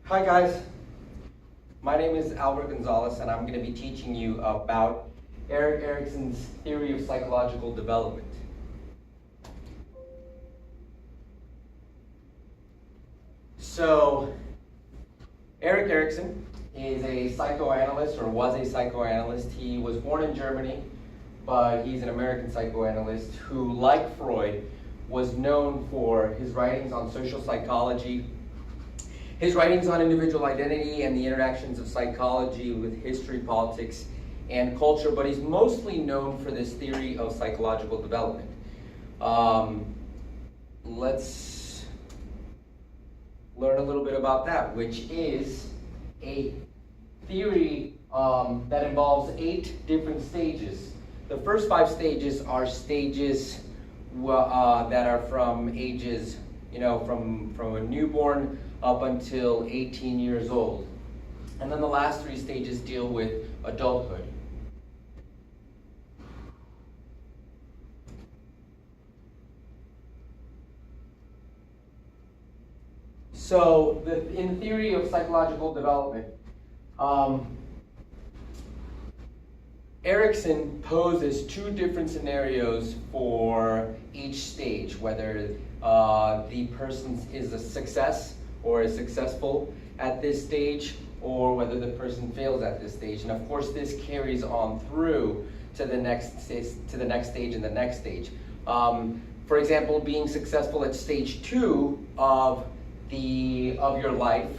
Hi guys, my name is Albert Gonzalez and I'm going to be teaching you about Erikson's theory of psychological development. So, Erikson is a psychoanalyst, or was a psychoanalyst. He was born in Germany, but he's an American psychoanalyst who, like Freud, was known for his writings on social psychology, his writings on individual identity and the interactions of psychology with history, politics, and culture, but he's mostly known for this theory of psychological development. Let's learn a little bit about that, which is a theory that involves 8 different stages. The first 5 stages are stages that are from ages, from a newborn up until 18 years old. And then the last 3 stages deal with adulthood. So, in theory of psychological development, Erikson poses 2 different scenarios for each stage, whether the person is a success or is successful at this stage, or whether the person fails at this stage. And of course, this carries on through to the next stage and the next stage. For example, being successful at stage 2 of your life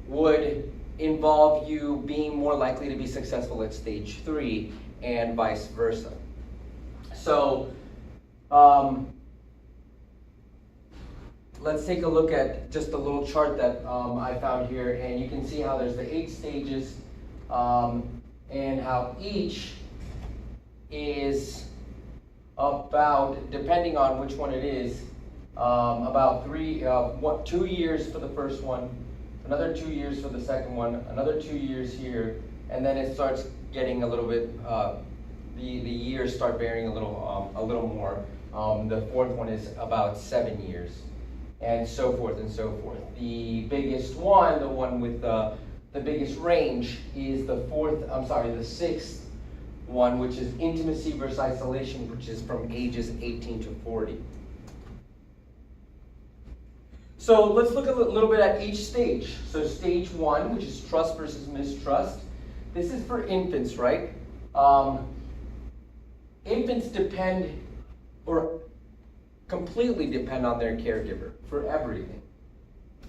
would involve you being more likely to be successful at stage 3, and vice versa. So, let's take a look at just a little chart that I found here, and you can see how there's the 8 stages, and how each is about, depending on which one it is, about 2 years for the first one, another 2 years for the second one, another 2 years here, and then it starts getting a little bit, the years start varying a little more. The fourth one is about 7 years, and so forth and so forth. The biggest one, the one with the biggest range, is the 6th one, which is intimacy versus isolation, which is from ages 18 to 40. So let's look a little bit at each stage. So stage 1, which is trust versus mistrust. This is for infants, right? Infants depend, or completely depend on their caregiver for everything.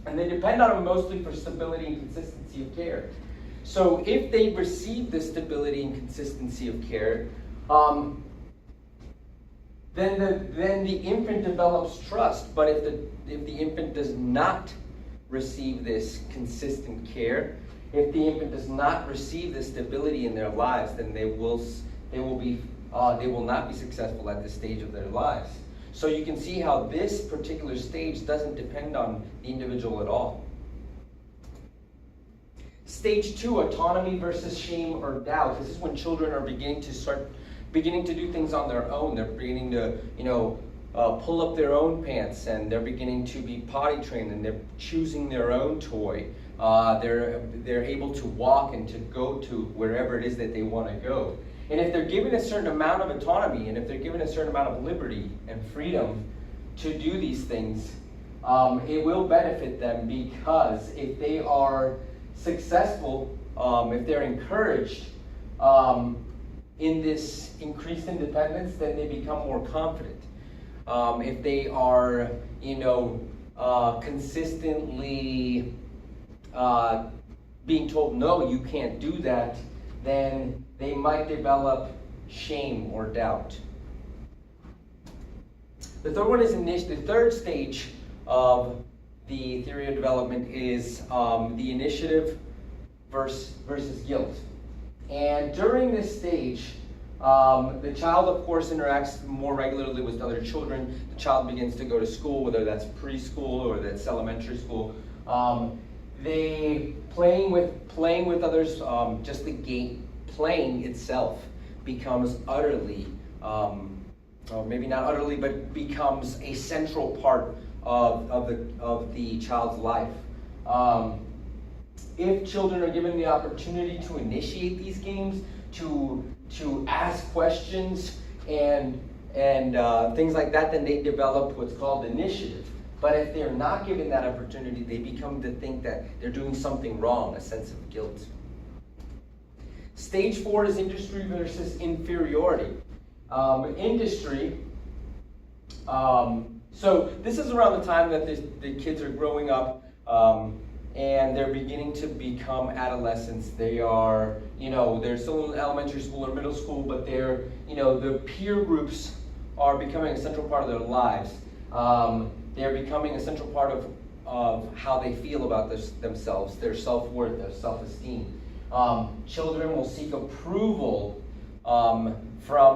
And they depend on them mostly for stability and consistency of care. So if they receive the stability and consistency of care, then the infant develops trust. But if the infant does not receive this consistent care, if the infant does not receive the stability in their lives, then they will not be successful at this stage of their lives. So you can see how this particular stage doesn't depend on the individual at all. Stage 2, autonomy versus shame or doubt. This is when children are beginning to do things on their own. They're beginning to, pull up their own pants, and they're beginning to be potty trained, and they're choosing their own toy. They're able to walk and to go to wherever it is that they want to go. And if they're given a certain amount of autonomy, and if they're given a certain amount of liberty and freedom to do these things, it will benefit them, because if they are successful, if they're encouraged in this increased independence, then they become more confident. If they are, consistently being told, no, you can't do that, then they might develop shame or doubt. The third one is the third stage of the theory of development is the initiative versus guilt. And during this stage, the child, of course, interacts more regularly with other children. The child begins to go to school, whether that's preschool or that's elementary school. They playing with others. Just the game playing itself becomes utterly, or maybe not utterly, but becomes a central part of the child's life. If children are given the opportunity to initiate these games, to ask questions and things like that, then they develop what's called initiative. But if they're not given that opportunity, they become to think that they're doing something wrong, a sense of guilt. Stage 4 is industry versus inferiority. Industry, so this is around the time that the kids are growing up and they're beginning to become adolescents. They are, they're still in elementary school or middle school, but they're, the peer groups are becoming a central part of their lives. They're becoming a central part of how they feel about themselves, their self-worth, their self-esteem. Children will seek approval from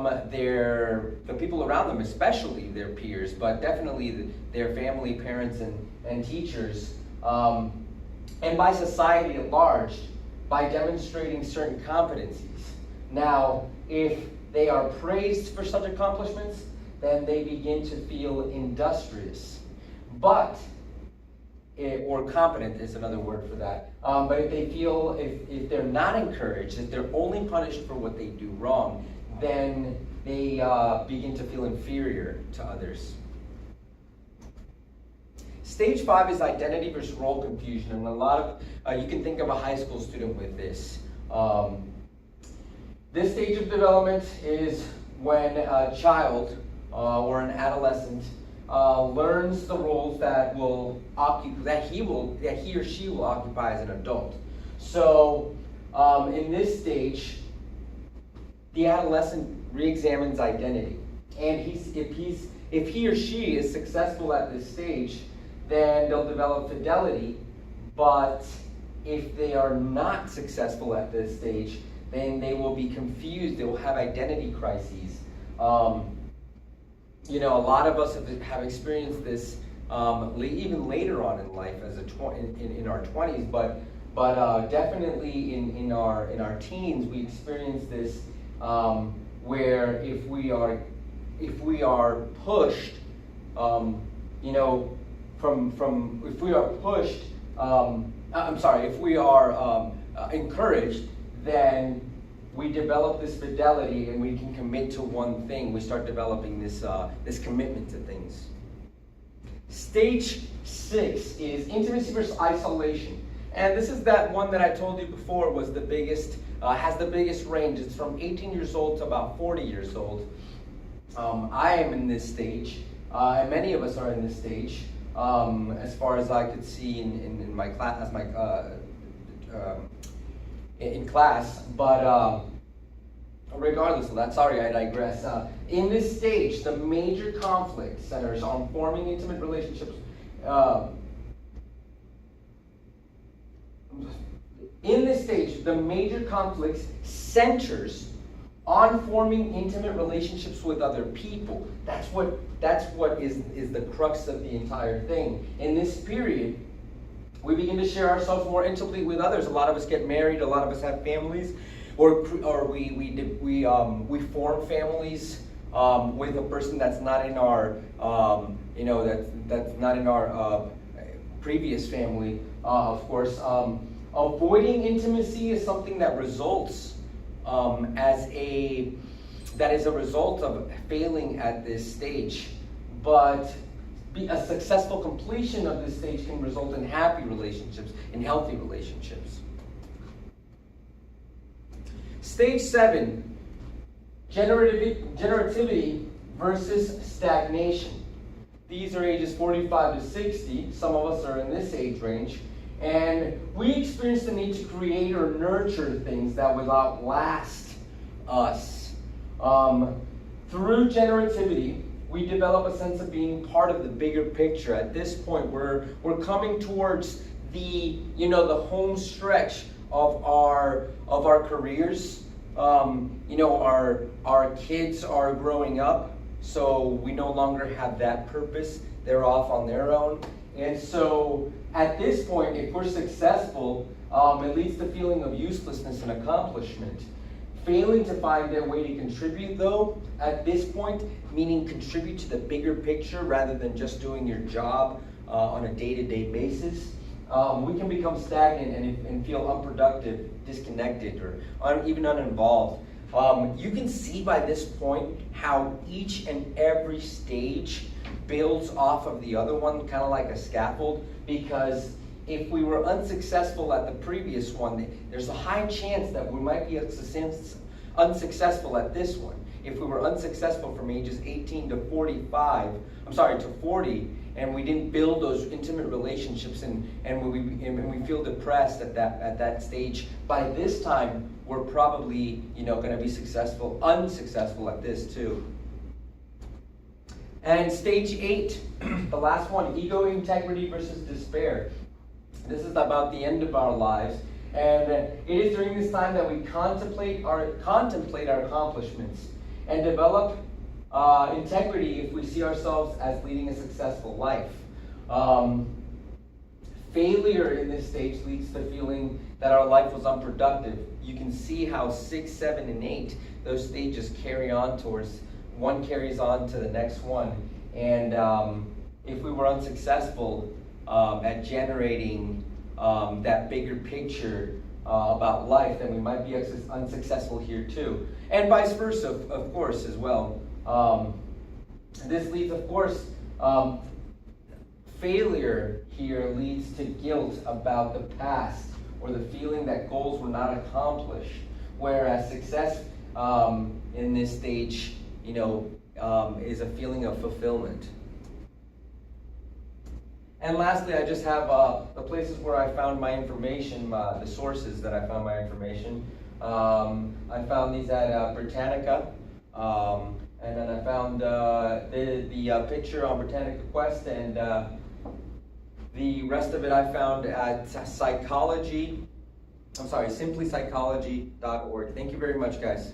the people around them, especially their peers, but definitely their family, parents, and teachers, and by society at large, by demonstrating certain competencies. Now, if they are praised for such accomplishments, then they begin to feel industrious. But or competent is another word for that. But if they feel, if they're not encouraged, if they're only punished for what they do wrong, then they begin to feel inferior to others. Stage 5 is identity versus role confusion, and a lot of, you can think of a high school student with this. This stage of development is when a child or an adolescent learns the roles that he or she will occupy as an adult. So in this stage, the adolescent re-examines identity, and if he or she is successful at this stage, then they'll develop fidelity. But if they are not successful at this stage, then they will be confused. They will have identity crises. A lot of us have experienced this even later on in life, as in our 20s, but definitely in our teens, we experience this where if we are pushed, if we are pushed, if we are encouraged, then we develop this fidelity and we can commit to one thing. We start developing this commitment to things. Stage 6 is intimacy versus isolation. And this is that one that I told you before was the biggest, has the biggest range. It's from 18 years old to about 40 years old. I am in this stage, and many of us are in this stage, as far as I could see in my class, in class, but regardless of that, sorry, I digress. In this stage, the major conflict centers on forming intimate relationships. In this stage, the major conflict centers on forming intimate relationships with other people. That's what is the crux of the entire thing. In this period, we begin to share ourselves more intimately with others. A lot of us get married. A lot of us have families, or we form families with a person that's not in our that's not in our previous family. Of course, avoiding intimacy is something that results that is a result of failing at this stage, but a successful completion of this stage can result in happy relationships, in healthy relationships. Stage 7, generativity versus stagnation. These are ages 45 to 60. Some of us are in this age range. And we experience the need to create or nurture things that will outlast us. Through generativity, we develop a sense of being part of the bigger picture. At this point, we're coming towards the home stretch of our careers. Our kids are growing up, so we no longer have that purpose. They're off on their own. And so at this point, if we're successful, it leads to a feeling of uselessness and accomplishment. Failing to find their way to contribute, though, at this point, meaning contribute to the bigger picture rather than just doing your job on a day-to-day basis, we can become stagnant and feel unproductive, disconnected, or even uninvolved. You can see by this point how each and every stage builds off of the other one, kind of like a scaffold, because if we were unsuccessful at the previous one, there's a high chance that we might be unsuccessful at this one. If we were unsuccessful from ages 18 to 40, and we didn't build those intimate relationships, and we feel depressed at that stage, by this time we're probably going to be unsuccessful at this too. And stage 8, the last one, ego integrity versus despair. This is about the end of our lives, and it is during this time that we contemplate our accomplishments and develop integrity if we see ourselves as leading a successful life. Failure in this stage leads to feeling that our life was unproductive. You can see how 6, 7, and 8, those stages carry on towards, one carries on to the next one. And if we were unsuccessful at generating that bigger picture about life, then we might be unsuccessful here too. And vice versa, of course, as well. This leads, of course, failure here leads to guilt about the past, or the feeling that goals were not accomplished. Whereas success in this stage, is a feeling of fulfillment. And lastly, I just have the places where I found my information, the sources that I found my information. I found these at Britannica, and then I found the picture on Britannica Quest, and the rest of it I found at simplypsychology.org. Thank you very much, guys.